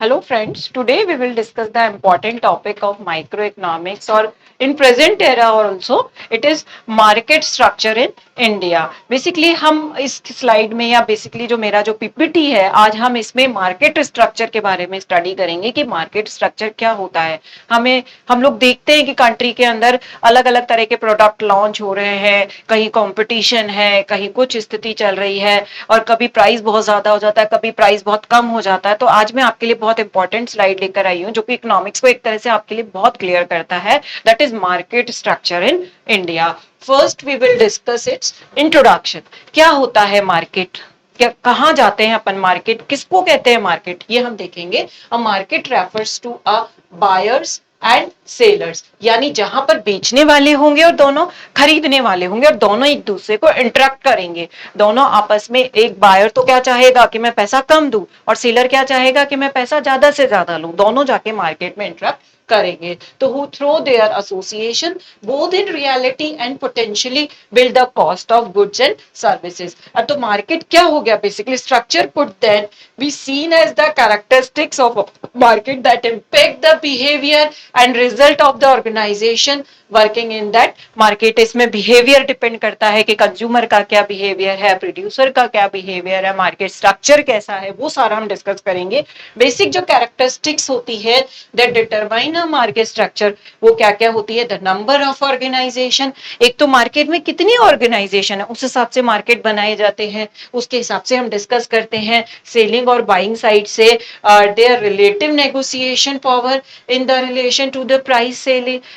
Hello friends, today we will discuss the important topic of microeconomics or in present era also it is market structure in India. Basically हम इस slide में या basically जो मेरा जो PPT है आज हम इसमें मार्केट स्ट्रक्चर के बारे में स्टडी करेंगे कि मार्केट स्ट्रक्चर क्या होता है। हम लोग देखते हैं कि कंट्री के अंदर अलग अलग तरह के प्रोडक्ट लॉन्च हो रहे हैं, कहीं कंपटीशन है, कहीं कुछ स्थिति चल रही है और कभी प्राइस बहुत ज्यादा हो जाता है, कभी प्राइस बहुत कम हो जाता है। तो आज मैं आपके लिए बहुत इंपॉर्टेंट स्लाइड लेकर आई हूँ जो कि इकोनॉमिक्स को एक तरह से आपके लिए बहुत क्लियर करता है, that is market structure in India. First we will discuss its introduction. क्या होता है मार्केट, क्या कहाँ जाते हैं अपन, मार्केट किसको कहते हैं, मार्केट ये हम देखेंगे। A market refers to a buyers and sellers, यानी जहां पर बेचने वाले होंगे और दोनों खरीदने वाले होंगे और दोनों एक दूसरे को इंटरेक्ट करेंगे। दोनों आपस में, एक बायर तो क्या चाहेगा कि मैं पैसा कम दूं और सेलर क्या चाहेगा कि मैं पैसा ज्यादा से ज्यादा लूं, दोनों जाके मार्केट में इंटरेक्ट करेंगे। तो who through their association both in reality and potentially build the cost of goods and services. तो मार्केट क्या हो गया, basically structure could then be seen as the characteristics of market that impact the behaviour and result of the organisation working in that market. इसमें behaviour depend करता है कि consumer का क्या बिहेवियर है, प्रोड्यूसर का क्या बिहेवियर है, मार्केट स्ट्रक्चर कैसा है, वो सारा हम डिस्कस करेंगे। बेसिक जो कैरेक्टरिस्टिक्स होती है that determine a market structure, वो क्या क्या होती है। द नंबर ऑफ ऑर्गेनाइजेशन, एक तो मार्केट में कितनी ऑर्गेनाइजेशन है उस हिसाब से मार्केट बनाए जाते हैं, उसके हिसाब से हम डिस्कस करते हैं। सेलिंग और बाइंग साइड से there relative negotiation power in the relation to the price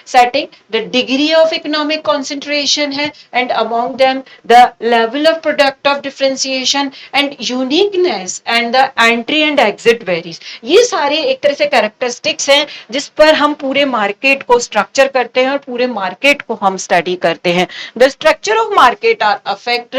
setting, the degree of economic concentration है, and among them the level of product of differentiation and uniqueness and the entry and exit varies। ये सारे एक तरह से characteristics हैं जिस पर हम पूरे मार्केट को स्ट्रक्चर करते हैं और पूरे मार्केट को हम स्टडी करते हैं। The structure of market are affect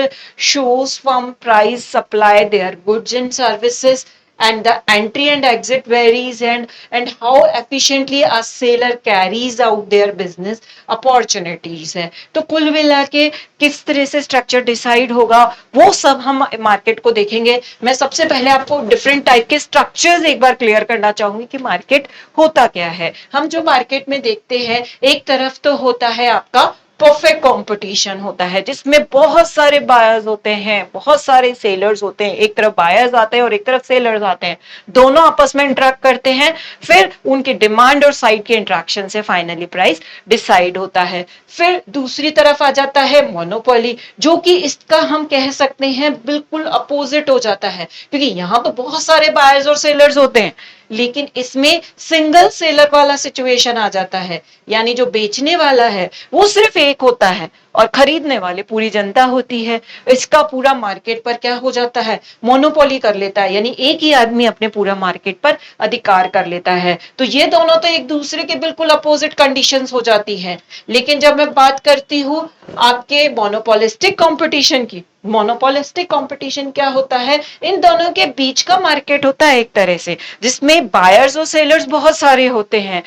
shows from price, supply, their goods and services, and the entry and exit varies, and how efficiently a seller carries out their business opportunities है। तो कुल मिला के किस तरह से स्ट्रक्चर डिसाइड होगा वो सब हम मार्केट को देखेंगे। मैं सबसे पहले आपको डिफरेंट टाइप के स्ट्रक्चर्स एक बार क्लियर करना चाहूंगी कि मार्केट होता क्या है। हम जो मार्केट में देखते हैं, एक तरफ तो होता है आपका परफेक्ट कंपटीशन होता है जिसमें बहुत सारे बायर्स होते हैं, बहुत सारे सेलर्स होते हैं। एक तरफ बायर्स आते हैं और एक तरफ सेलर्स आते हैं, दोनों आपस में इंटरेक्ट करते हैं, फिर उनकी डिमांड और साइड के इंटरेक्शन से फाइनली प्राइस डिसाइड होता है। फिर दूसरी तरफ आ जाता है मोनोपोली, जो कि इसका हम कह सकते हैं बिल्कुल अपोजिट हो जाता है, क्योंकि यहां तो बहुत सारे बायर्स और सेलर्स होते हैं लेकिन इसमें सिंगल सेलर वाला सिचुएशन आ जाता है, यानी जो बेचने वाला है वो सिर्फ एक होता है और खरीदने वाले पूरी जनता होती है। इसका पूरा मार्केट पर क्या हो जाता है, मोनोपोली कर लेता है, यानी एक ही आदमी अपने पूरा मार्केट पर अधिकार कर लेता है। तो ये दोनों तो एक दूसरे के बिल्कुल अपोजिट कंडीशंस हो जाती हैं। लेकिन जब मैं बात करती हूँ आपके मोनोपोलिस्टिक कंपटीशन की, मोनोपोलिस्टिक कंपटीशन क्या होता है, इन दोनों के बीच का मार्केट होता है एक तरह से, जिसमें बायर्स और सेलर्स बहुत सारे होते हैं,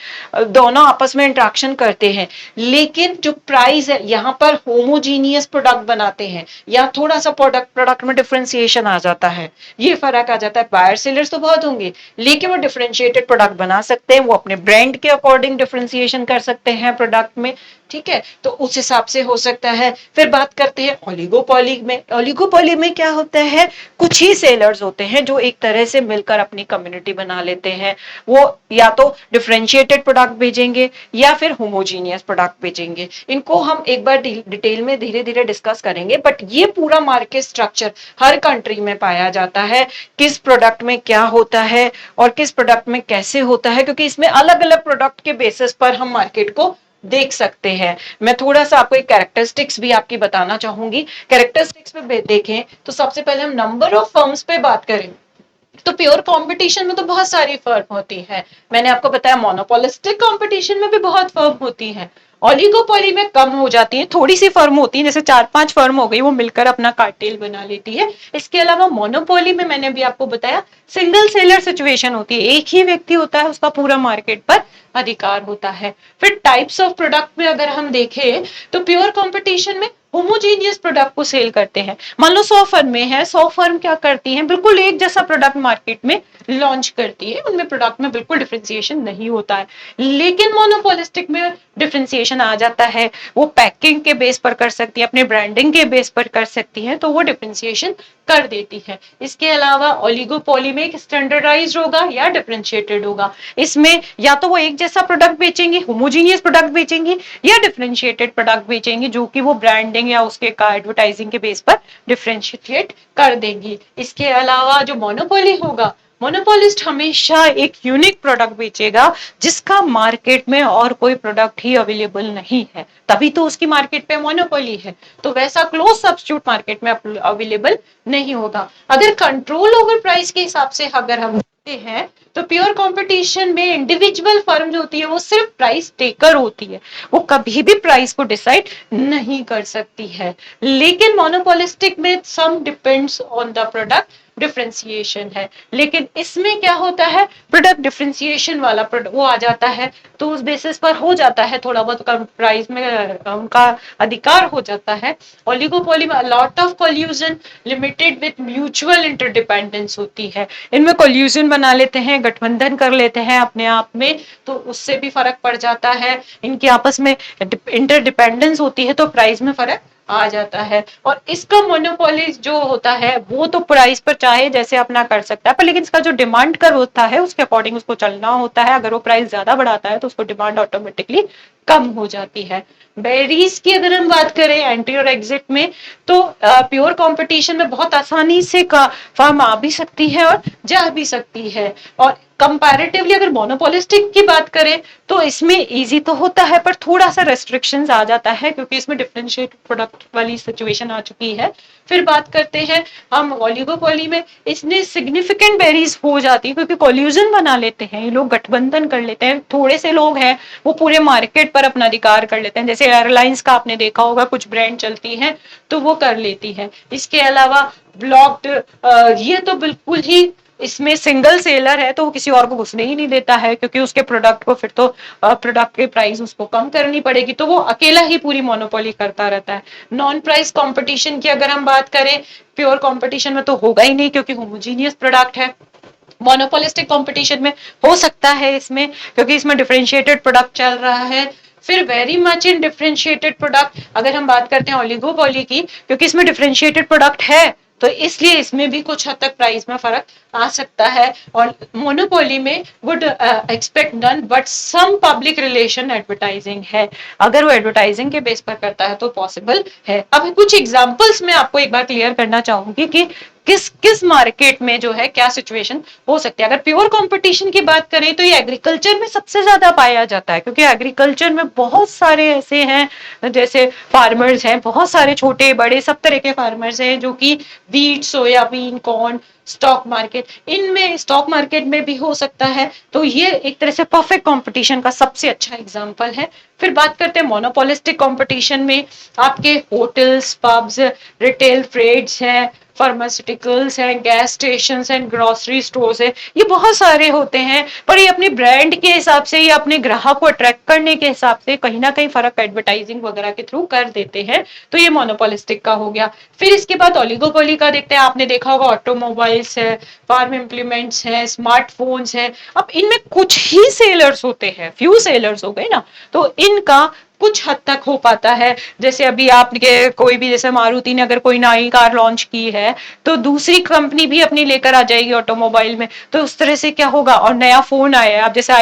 दोनों आपस में इंटरेक्शन करते हैं, लेकिन जो प्राइस है यहाँ पर होमोजीनियस प्रोडक्ट बनाते हैं या थोड़ा सा प्रोडक्ट में डिफरेंशिएशन आ जाता है। ये फर्क आ जाता है, बायर सेलर्स तो बहुत होंगे लेकिन वो डिफरेंशिएटेड प्रोडक्ट बना सकते हैं, वो अपने ब्रांड के अकॉर्डिंग डिफरेंशिएशन कर सकते हैं प्रोडक्ट में, ठीक है। तो उस हिसाब से हो सकता है। फिर बात करते हैं ओलिगोपोली में। ओलिगोपोली में क्या होता है, कुछ ही सेलर्स होते हैं जो एक तरह से मिलकर अपनी कम्युनिटी बना लेते हैं, वो या तो डिफरेंशिएटेड प्रोडक्ट भेजेंगे या फिर होमोजीनियस प्रोडक्ट भेजेंगे। इनको हम एक बार डिटेल में धीरे धीरे डिस्कस करेंगे, बट ये पूरा मार्केट स्ट्रक्चर हर कंट्री में पाया जाता है, किस प्रोडक्ट में क्या होता है और किस प्रोडक्ट में कैसे होता है, क्योंकि इसमें अलग अलग प्रोडक्ट के बेसिस पर हम मार्केट को देख सकते हैं। मैं थोड़ा सा आपको एक कैरेक्टरिस्टिक्स भी आपकी बताना चाहूंगी। कैरेक्टरिस्टिक्स पे देखें तो सबसे पहले हम नंबर ऑफ फर्म्स पे बात करें तो प्योर कंपटीशन में तो बहुत सारी फर्म होती है। मैंने आपको बताया मोनोपोलिस्टिक कंपटीशन में भी बहुत फर्म होती है, ओलिगोपोली में कम हो जाती है, थोड़ी सी फर्म होती है, जैसे 4-5 फर्म हो गई, वो मिलकर अपना कार्टेल बना लेती है। इसके अलावा मोनोपोली में मैंने भी आपको बताया सिंगल सेलर सिचुएशन होती है, एक ही व्यक्ति होता है, उसका पूरा मार्केट पर अधिकार होता है। फिर टाइप्स ऑफ प्रोडक्ट में अगर हम देखें तो प्योर कंपटीशन में होमोजीनियस प्रोडक्ट को सेल करते हैं। मान लो 100 फर्म में है, 100 फर्म क्या करती हैं, बिल्कुल एक जैसा प्रोडक्ट मार्केट में लॉन्च करती है, उनमें प्रोडक्ट में बिल्कुल डिफरेंशिएशन नहीं होता है। लेकिन मोनोपोलिस्टिक में डिफरेंशिएशन आ जाता है, वो पैकिंग के बेस पर कर सकती है, अपने ब्रांडिंग के बेस पर कर सकती है, तो वो डिफरेंशिएशन कर देती है। इसके अलावा ओलिगोपोली में एक स्टैंडर्डाइज्ड होगा या डिफरेंशिएटेड होगा। इसमें या तो वो एक जैसा प्रोडक्ट बेचेंगे, होमोजीनियस प्रोडक्ट बेचेंगे, या डिफरेंशिएटेड प्रोडक्ट बेचेंगे जो कि वो ब्रांडिंग या उसके एडवर्टाइजिंग के बेस पर डिफरेंशिएट कर देंगी। इसके अलावा जो मोनोपोली होगा, मोनोपोलिस्ट हमेशा एक यूनिक प्रोडक्ट बेचेगा जिसका मार्केट में और कोई प्रोडक्ट ही अवेलेबल नहीं है, तभी तो उसकी मार्केट पे मोनोपोली है। तो वैसा क्लोज सब्स्टिट्यूट मार्केट में अवेलेबल नहीं होगा। अगर कंट्रोल ओवर प्राइस के हिसाब से अगर हम हैं, तो प्योर कंपटीशन में इंडिविजुअल फर्म जो होती है वो सिर्फ प्राइस टेकर होती है, वो कभी भी प्राइस को डिसाइड नहीं कर सकती है। लेकिन मोनोपोलिस्टिक में some depends on the product differentiation है। लेकिन इसमें क्या होता है, प्रोडक्ट डिफरेंशिएशन वाला प्रोडक्ट वो आ जाता है, तो उस बेसिस पर हो जाता है थोड़ा बहुत प्राइस में उनका अधिकार हो जाता है। ओलिगोपोली में lot of collusion limited with mutual interdependence होती है, इनमें कोल्यूजन बना लेते हैं, गठबंधन कर लेते हैं अपने आप में, तो उससे भी फर्क पड़ जाता है। इनकी आपस में इंटरडिपेंडेंस होती है तो प्राइस में फर्क आ जाता है। और इसका मोनोपोली जो होता है वो तो प्राइस पर चाहे जैसे अपना कर सकता है, पर लेकिन इसका जो डिमांड कर होता है उसके अकॉर्डिंग उसको चलना होता है। अगर वो प्राइस ज्यादा बढ़ाता है तो उसको डिमांड ऑटोमेटिकली कम हो जाती है। बेरीज की अगर हम बात करें एंट्री और एग्जिट में, तो प्योर कंपटीशन में बहुत आसानी से फर्म आ भी सकती है और जा भी सकती है। और कंपैरेटिवली अगर मोनोपोलिस्टिक की बात करें तो इसमें इजी तो होता है पर थोड़ा सा रेस्ट्रिक्शंस आ जाता है, क्योंकि इसमें डिफरेंशिएट प्रोडक्ट वाली सिचुएशन आ चुकी है। फिर बात करते हैं हम ओलिगोपोली में, इसमें सिग्निफिकेंट बेरीज हो जाती है क्योंकि कोल्यूजन बना लेते हैं ये लोग, गठबंधन कर लेते हैं, थोड़े से लोग हैं वो पूरे मार्केट पर अपना अधिकार कर लेते हैं। जैसे एयरलाइंस का आपने देखा होगा, कुछ ब्रांड चलती हैं तो वो कर लेती है। इसके अलावा ब्लॉक्ड, ये तो बिल्कुल ही इसमें सिंगल सेलर है तो वो किसी और को घुसने ही नहीं देता है, क्योंकि उसके प्रोडक्ट को फिर तो प्रोडक्ट के प्राइस उसको कम करनी पड़ेगी, तो वो अकेला ही पूरी मोनोपोली करता रहता है। नॉन प्राइस कंपटीशन की अगर हम बात करें, प्योर कंपटीशन में तो होगा ही नहीं क्योंकि होमोजीनियस प्रोडक्ट है। मोनोपोलिस्टिक कंपटीशन में हो सकता है इसमें, क्योंकि इसमें डिफरेंशिएटेड प्रोडक्ट चल रहा है। फिर very much in differentiated product अगर हम बात करते हैं ओलिगोपोली की, क्योंकि इसमें डिफरेंशिएटेड प्रोडक्ट है तो इसलिए इसमें भी कुछ हद तक प्राइस में फर्क आ सकता है। और मोनोपोली में would expect none but some public relation advertising है, अगर वो एडवर्टाइजिंग के बेस पर करता है तो पॉसिबल है। अब कुछ एग्जांपल्स मैं आपको एक बार क्लियर करना चाहूंगी कि किस किस मार्केट में जो है क्या सिचुएशन हो सकती है। अगर प्योर कंपटीशन की बात करें तो ये एग्रीकल्चर में सबसे ज्यादा पाया जाता है, क्योंकि एग्रीकल्चर में बहुत सारे ऐसे हैं जैसे फार्मर्स हैं, बहुत सारे छोटे बड़े सब तरह के फार्मर्स हैं जो कि wheat, soybean, corn, stock market, इनमें स्टॉक मार्केट में भी हो सकता है। तो ये एक तरह से परफेक्ट कंपटीशन का सबसे अच्छा एग्जांपल है। फिर बात करते हैं मोनोपोलिस्टिक कंपटीशन में, आपके होटल्स, पब्स, रिटेल ट्रेड्स हैं, फार्मास्यूटिकल्स हैं, गैस स्टेशन हैं, ग्रोसरी स्टोर्स है, ये बहुत सारे होते हैं। पर ये अपने ब्रांड के हिसाब से या अपने ग्राहक को अट्रैक्ट करने के हिसाब से कहीं ना कहीं फर्क एडवर्टाइजिंग वगैरह के थ्रू कर देते हैं, तो ये मोनोपोलिस्टिक का हो गया। फिर इसके बाद ओलिगोपोली का देखते हैं, आपने देखा होगा ऑटोमोबाइल्स है, फार्म इम्प्लीमेंट्स है, स्मार्टफोन्स है। अब इनमें कुछ ही सेलर्स होते हैं, फ्यू सेलर्स हो गए ना, तो इनका कुछ हद तक हो पाता है। जैसे अभी आपके कोई भी, जैसे मारुति ने अगर कोई नई कार लॉन्च की है तो दूसरी कंपनी भी अपनी लेकर आ जाएगी ऑटोमोबाइल में, तो उस तरह से क्या होगा। और नया फोन आया है, अब जैसे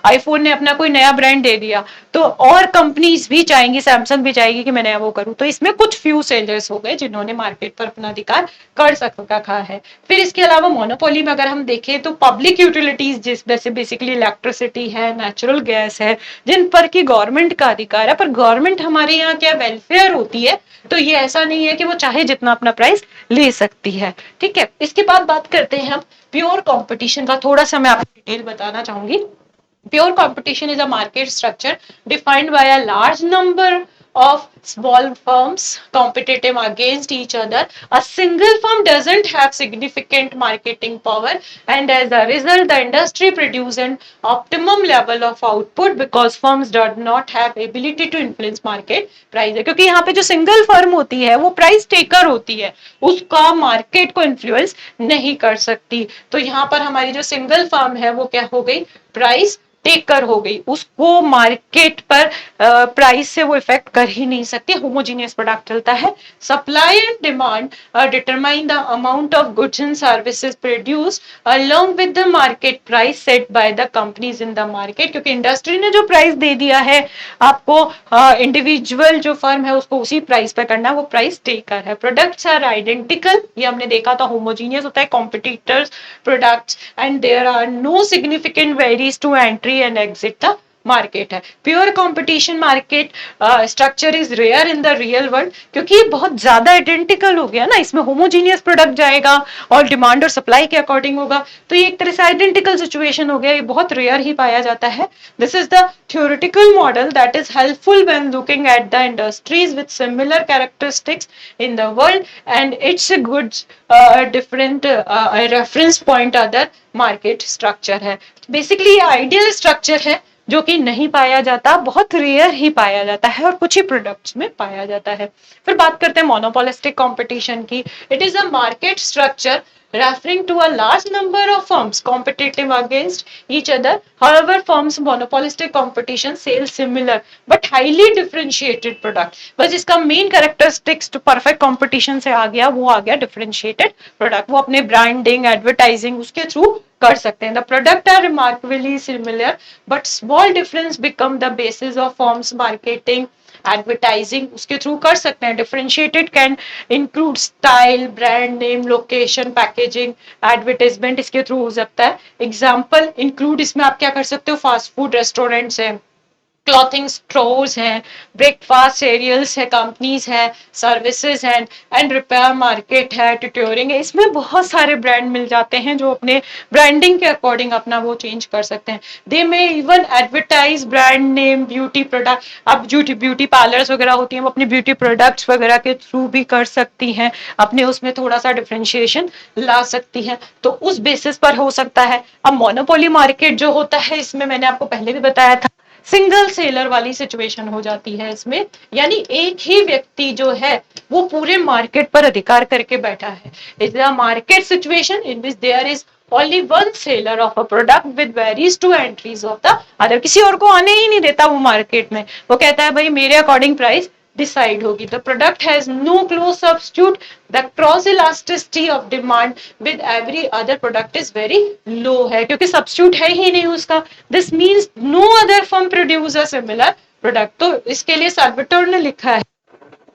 आईफोन ने अपना कोई नया ब्रांड दे दिया तो और कंपनीज भी चाहेंगी, सैमसंग भी चाहेगी कि मैं नया वो करूं, तो इसमें कुछ फ्यू सेलर्स हो गए जिन्होंने मार्केट पर अपना अधिकार कर रखा है। फिर इसके अलावा मोनोपोली में अगर हम देखें तो पब्लिक यूटिलिटीज, जिस जैसे बेसिकली इलेक्ट्रिसिटी है, नेचुरल गैस है, जिन पर की गवर्नमेंट का अधिकार है, पर गवर्नमेंट हमारे यहाँ क्या वेलफेयर होती है, तो ये ऐसा नहीं है कि वो चाहे जितना अपना प्राइस ले सकती है। ठीक है, इसके बाद बात करते हैं हम प्योर कंपटीशन का, थोड़ा सा मैं आपको डिटेल बताना चाहूंगी। Pure competition is a market structure defined by a large number of small firms competitive against each other. A single firm doesn't have significant marketing power, and as a result, the industry produces an optimum level of output because firms do not have ability to influence market price. क्योंकि यहाँ पे जो single firm होती है वो price taker होती है, उसका मार्केट को इन्फ्लुएंस नहीं कर सकती. तो यहाँ पर हमारी जो सिंगल फर्म है वो क्या हो गई, प्राइस टेकर हो गई, उसको मार्केट पर प्राइस से वो इफेक्ट कर ही नहीं सकती. होमोजीनियस प्रोडक्ट चलता है. Supply and demand determine the amount of goods and services produce along with the market price set by the companies in the market. क्योंकि इंडस्ट्री ने जो प्राइस दे दिया है आपको, इंडिविजुअल जो फर्म है उसको उसी प्राइस पे करना है, वो प्राइस टेकर है. प्रोडक्ट्स आर आइडेंटिकल, ये हमने देखा था, होमोजीनियस होता है competitors products, and there are no significant barriers to entry and exit the market है. Pure competition market structure is rare in the real world, क्योंकि ये बहुत ज्यादा आइडेंटिकल हो गया ना, इसमें होमोजीनियस प्रोडक्ट जाएगा और डिमांड और सप्लाई के अकॉर्डिंग होगा, तो ये एक तरह से आइडेंटिकल सिचुएशन हो गया, ये बहुत रेयर ही पाया जाता है. This is the theoretical model that is helpful when looking at the industries with similar characteristics in the world, and it's a good different reference point other market structure है. Basically ये ideal structure है जो कि नहीं पाया जाता, बहुत rare ही पाया जाता है और कुछ ही प्रोडक्ट्स में पाया जाता है. फिर बात करते हैं मोनोपोलिस्टिक कंपटीशन की. It is a market structure referring to a large number of firms competitive against each other. However, firms monopolistic competition sell similar but highly differentiated product. बस इसका मेन कैरेक्टरिस्टिक्स तो परफेक्ट कंपटीशन से आ गया, वो आ गया differentiated product. वो अपने branding advertising उसके थ्रू कर सकते हैं. The product are remarkably similar but small difference become the basis of firms marketing advertising उसके थ्रू कर सकते हैं. Differentiated can include style, brand name, location, packaging, advertisement इसके थ्रू हो सकता है. एग्जांपल इंक्लूड इसमें आप क्या कर सकते हो, फास्ट फूड रेस्टोरेंट्स हैं, क्लॉथिंग स्टोर्स हैं, ब्रेकफास्ट सीरियल्स है, कंपनीज है, सर्विसेज हैं, एंड रिपेयर मार्केट है, ट्यूटोरिंग है. इसमें बहुत सारे ब्रांड मिल जाते हैं जो अपने ब्रांडिंग के अकॉर्डिंग अपना वो चेंज कर सकते हैं. दे में even advertise brand name, beauty product, अब ब्यूटी पार्लर्स वगैरह होती हैं वो अपने ब्यूटी प्रोडक्ट्स वगैरह के थ्रू भी कर सकती हैं, अपने उसमें थोड़ा सा डिफरेंशिएशन ला सकती हैं, तो उस बेसिस पर हो सकता है. अब मोनोपोली मार्केट जो होता है इसमें मैंने आपको पहले भी बताया था, सिंगल सेलर वाली सिचुएशन हो जाती है इसमें, यानी एक ही व्यक्ति जो है वो पूरे मार्केट पर अधिकार करके बैठा है. Is a market situation in which there is only one seller of a product with varies to entries of the other. किसी और को आने ही नहीं देता वो मार्केट में, वो कहता है भाई मेरे अकॉर्डिंग प्राइस डिसाइड होगी. The product has no close substitute. The cross elasticity of demand with every other product is very low है, क्योंकि substitute है ही नहीं उसका. This means no other firm produce a similar product. तो इसके लिए servitor ने लिखा है,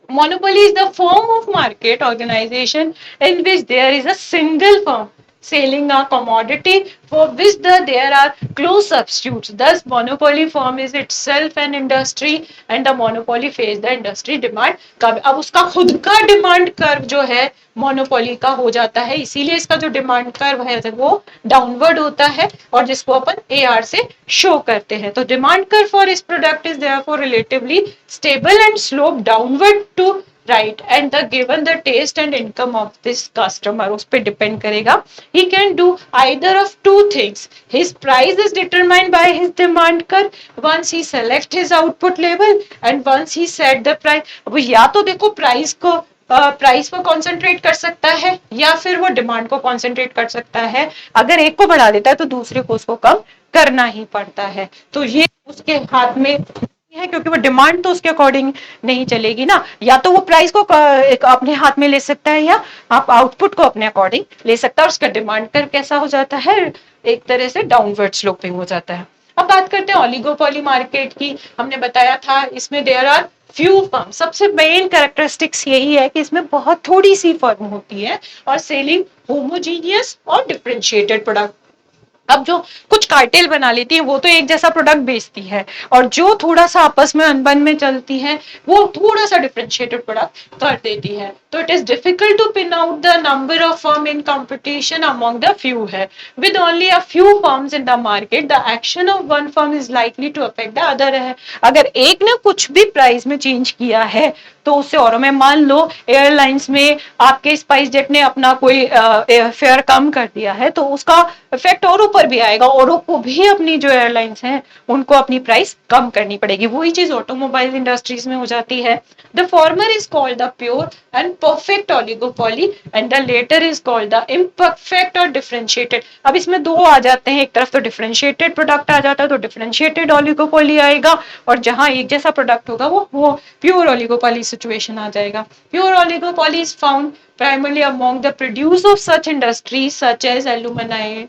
monopoly is the form of market organization in which there is a single firm selling a commodity for which there are close substitutes. Thus, monopoly firm is itself an industry and the monopoly face the industry demand curve. अब उसका खुद का demand curve जो है monopoly का हो जाता है, इसीलिए इसका जो डिमांड कर्व है वो डाउनवर्ड होता है और जिसको अपन AR से शो करते हैं. तो demand curve for this product is therefore relatively stable and slope downward to right, and the given the taste and income of this customer उस पर डिपेंड करेगा. He can do either of two things. His price is determined by his demand curve once he select his output level and once he set the price. अब या तो देखो price को price पर concentrate कर सकता है या फिर वो डिमांड को कॉन्सेंट्रेट कर सकता है. अगर एक को बढ़ा देता है तो दूसरे को उसको कम करना ही पड़ता है. तो ये उसके हाथ में है, क्योंकि वो डिमांड तो उसके अकॉर्डिंग नहीं चलेगी ना. या तो वो प्राइस को अपने हाथ में ले सकता है या आप आउटपुट को अपने अकॉर्डिंग ले सकता है. उसका डिमांड कर कैसा हो जाता है, एक तरह से डाउनवर्ड स्लोपिंग हो जाता है. अब बात करते हैं ओलिगोपोली मार्केट की. हमने बताया था इसमें देयर आर फ्यू फर्म. सबसे मेन कैरेक्टरिस्टिक्स यही है कि इसमें बहुत थोड़ी सी फर्म होती है और सेलिंग होमोजीनियस और डिफरेंशिएटेड प्रोडक्ट. अब जो कुछ कार्टेल बना लेती है वो तो एक जैसा प्रोडक्ट बेचती है, और जो थोड़ा सा आपस में अनबन में चलती है वो थोड़ा सा डिफरेंशिएटेड प्रोडक्ट कर देती है। तो it is difficult to pin out the number of firm in competition among the few है। With only a few firms in the market the action of one firm is likely to affect the other है। अगर एक ने कुछ भी price में change किया है तो उससे औरों में, मान लो एयरलाइंस में आपके स्पाइस जेट ने अपना कोई फेयर कम कर दिया है तो उसका इफेक्ट औरों पर भी आएगा, औरों को भी अपनी जो एयरलाइंस हैं उनको अपनी प्राइस कम करनी पड़ेगी। वही चीज ऑटोमोबाइल इंडस्ट्रीज में हो जाती है। The former is called the pure and perfect oligopoly and the latter is called the imperfect और डिफरेंशिएटेड। अब इसमें दो आ जाते हैं, एक तरफ तो डिफरेंशिएटेड प्रोडक्ट आ जाता है तो डिफरेंशिएटेड ओलिगोपोली आएगा, और जहां एक जैसा प्रोडक्ट होगा वो प्योर ओलिगोपोली सिचुएशन आ जाएगा। Pure oligopoly is found primarily among the produce of such industries such as aluminum,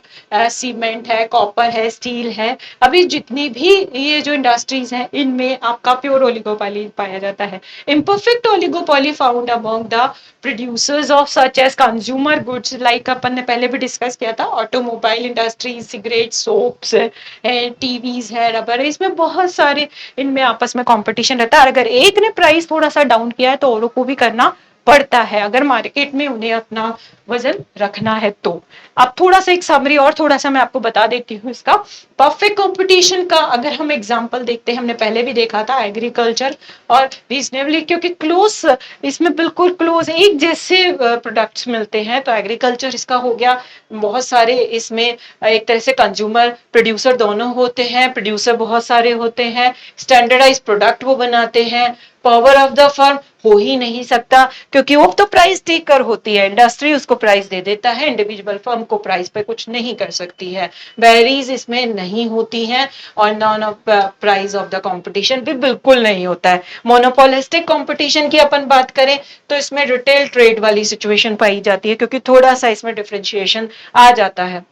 cement है, कॉपर है, स्टील है। अभी जितनी भी ये जो इंडस्ट्रीज हैं इनमें आपका प्योर ओलिगोपोली पाया जाता है। Imperfect oligopoly found among the producers of such as consumer goods, like अपन ने पहले भी डिस्कस किया था, ऑटोमोबाइल इंडस्ट्रीज, सिगरेट, सोप्स है, टीवीज है, रबर है, इसमें बहुत सारे इनमें आपस में कंपटीशन रहता है। अगर एक ने प्राइस थोड़ा सा डाउन किया है तो औरों को भी करना पड़ता है अगर मार्केट में उन्हें अपना वजन रखना है तो। अब थोड़ा सा एक समरी और थोड़ा सा मैं आपको बता देती हूँ इसका। परफेक्ट कंपटीशन का अगर हम एग्जांपल देखते हैं, हमने पहले भी देखा था एग्रीकल्चर और रीजनेबली, क्योंकि क्लोज इसमें बिल्कुल क्लोज एक जैसे प्रोडक्ट्स मिलते हैं तो एग्रीकल्चर इसका हो गया। बहुत सारे इसमें एक तरह से कंज्यूमर प्रोड्यूसर दोनों होते हैं, प्रोड्यूसर बहुत सारे होते हैं, स्टैंडर्डाइज प्रोडक्ट वो बनाते हैं। पावर ऑफ द फर्म हो ही नहीं सकता क्योंकि वो तो प्राइस टेकर होती है, इंडस्ट्री उसको प्राइस दे देता है, इंडिविजुअल फर्म को प्राइस पे कुछ नहीं कर सकती है। बैरीज इसमें नहीं होती हैं और none of price of the competition भी बिल्कुल नहीं होता है। मोनोपोलिस्टिक कंपटीशन की अपन बात करें तो इसमें रिटेल ट्रेड वाली सिचुएशन पाई जाती है क्योंकि थोड़ा सा इसमें डिफरेंशिएशन आ जाता है।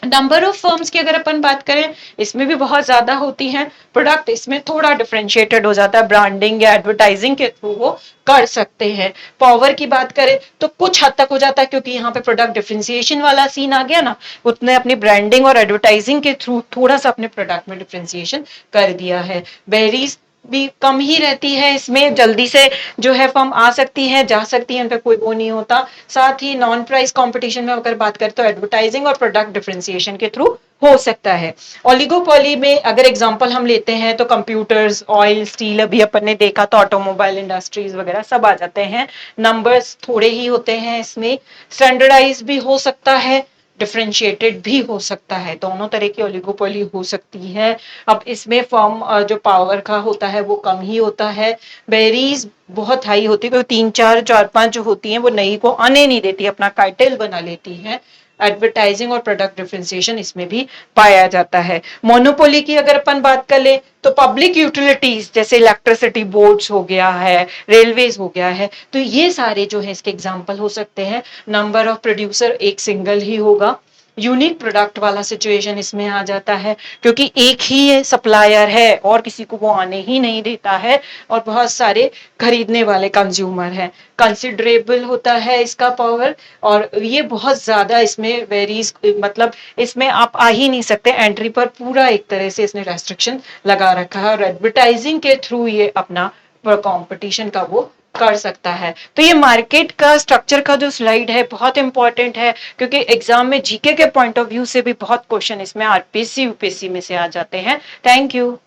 नंबर ऑफ फर्म्स की अगर अपन बात करें इसमें भी बहुत ज्यादा होती हैं, प्रोडक्ट इसमें थोड़ा डिफरेंशिएटेड हो जाता है, ब्रांडिंग या एडवर्टाइजिंग के थ्रू वो कर सकते हैं। पावर की बात करें तो कुछ हद तक हो जाता है क्योंकि यहाँ पे प्रोडक्ट डिफरेंशिएशन वाला सीन आ गया ना, उसने अपनी ब्रांडिंग और एडवर्टाइजिंग के थ्रू थोड़ा सा अपने प्रोडक्ट में डिफरेंशिएशन कर दिया है। बेरीज भी कम ही रहती है, इसमें जल्दी से जो है फर्म आ सकती है, जा सकती है, उन पर कोई वो नहीं होता। साथ ही नॉन प्राइस कंपटीशन में अगर बात करें तो एडवर्टाइजिंग और प्रोडक्ट डिफरेंशिएशन के थ्रू हो सकता है। ओलिगोपोली में अगर एग्जांपल हम लेते हैं तो कंप्यूटर्स, ऑयल, स्टील, अभी अपन ने देखा तो ऑटोमोबाइल इंडस्ट्रीज वगैरह सब आ जाते हैं। नंबर्स थोड़े ही होते हैं इसमें, स्टैंडर्डाइज भी हो सकता है, डिफरेंशिएटेड भी हो सकता है, दोनों तरह की ओलिगोपोली हो सकती है। अब इसमें फर्म जो पावर का होता है वो कम ही होता है, बेरीज बहुत हाई होती है क्योंकि 3, 4, 5 जो होती हैं वो नई को आने नहीं देती, अपना कार्टेल बना लेती हैं। एडवर्टाइजिंग और प्रोडक्ट डिफरेंशिएशन इसमें भी पाया जाता है। मोनोपोली की अगर अपन बात कर ले तो पब्लिक यूटिलिटीज जैसे इलेक्ट्रिसिटी बोर्ड्स हो गया है, रेलवेज हो गया है, तो ये सारे जो है इसके एग्जांपल हो सकते हैं। नंबर ऑफ प्रोड्यूसर एक सिंगल ही होगा, यूनिक प्रोडक्ट वाला सिचुएशन इसमें आ जाता है क्योंकि एक ही सप्लायर है और किसी को वो आने ही नहीं देता है और बहुत सारे खरीदने वाले कंज्यूमर हैं। कंसिडरेबल होता है इसका पावर और ये बहुत ज्यादा इसमें वेरीज, मतलब इसमें आप आ ही नहीं सकते, एंट्री पर पूरा एक तरह से इसने रेस्ट्रिक्शन लगा रखा है और एडवर्टाइजिंग के थ्रू ये अपना कंपटीशन का वो कर सकता है। तो ये मार्केट का स्ट्रक्चर का जो स्लाइड है बहुत इंपॉर्टेंट है क्योंकि एग्जाम में जीके के पॉइंट ऑफ व्यू से भी बहुत क्वेश्चन इसमें आरपीएससी यूपीएससी में से आ जाते हैं। Thank you.